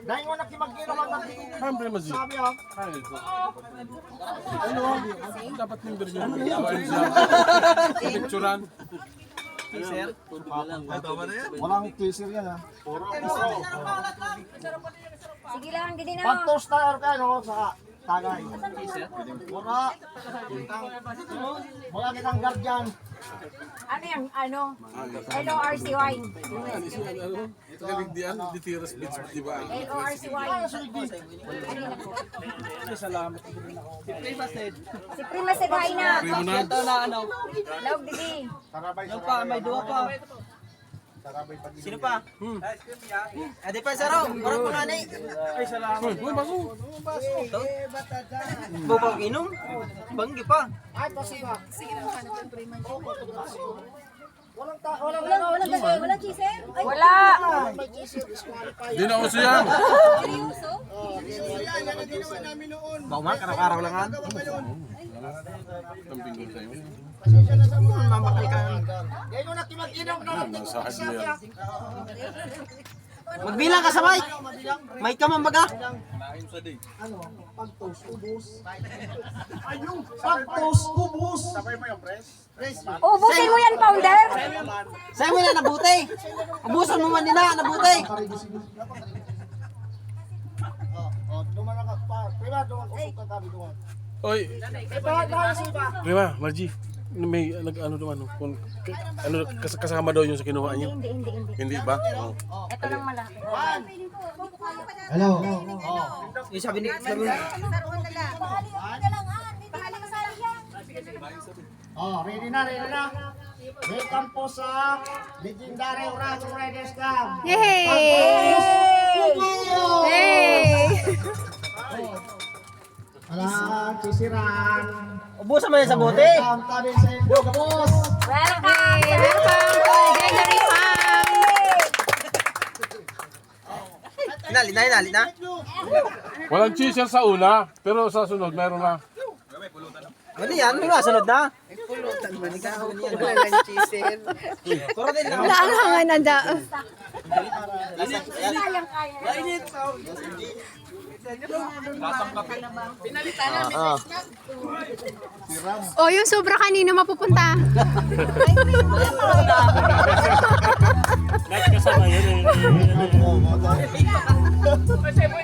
Dahil mo nakimagkino ka ng Siyempre, Maji. sabi ha. Ano? Dapat yung version. Picturean. Walang teaser yan ha. Sige lang, hindi na. Pag-toast na ka no sa tagay. Wala kitang guardian. Ano yan? Ano? LORCY. Ito kaligdian, Ditiras Beach, di ba? LORCY. Si Prima Sedhay na. Primonad. Log, Didi. May dua pa. Sino pa? Adi pa saro, parang mga ni. Ay salamat. Uy, baso. Bubang inom. Banggi pa. Ay, pasiba. Walang cheese? Wala. May teaser, disqualified. Di na uso yan. Bawang araw-araw lang an. Ang pinggol tayo. Mamakal ka. Dahil mo nakimagkino ka ng Masahad mo yan. Magbilang ka sa mic. Mic ka man baga. pag-toast, ubus. Ayun, pag-toast, ubus. Sabay mo yung press? Ubusin mo yan, founder. Sa'yo mo na nabuti. Ubusan mo man nila, nabuti. Duman ka pa. Prima, duman usok ka kami duman. Oy, Dahil si ba? Prima, Margie. May nag-ano naman, kung ano kasama daw yung sa kinuha niyo. Hindi. Hindi ba? Oh. Ito lang malaki. Hello. Yung sabi ni Ready na. Welcome po sa Legendary Orange Riders Camp. Yay! Alam, sisiran. ubusan mo yan sa bote. Welcome kami sa inyo, boss. Welcome! Welcome to Legendary Farm! Hinali na. Walang cheese sa una, pero sa sunod meron na. Ano yan? Ano na? Sunod na? Kuro din lang. Naalangan na daw. Sayang kaya. O, yung sobra kanino mapupunta? Kasama yun eh.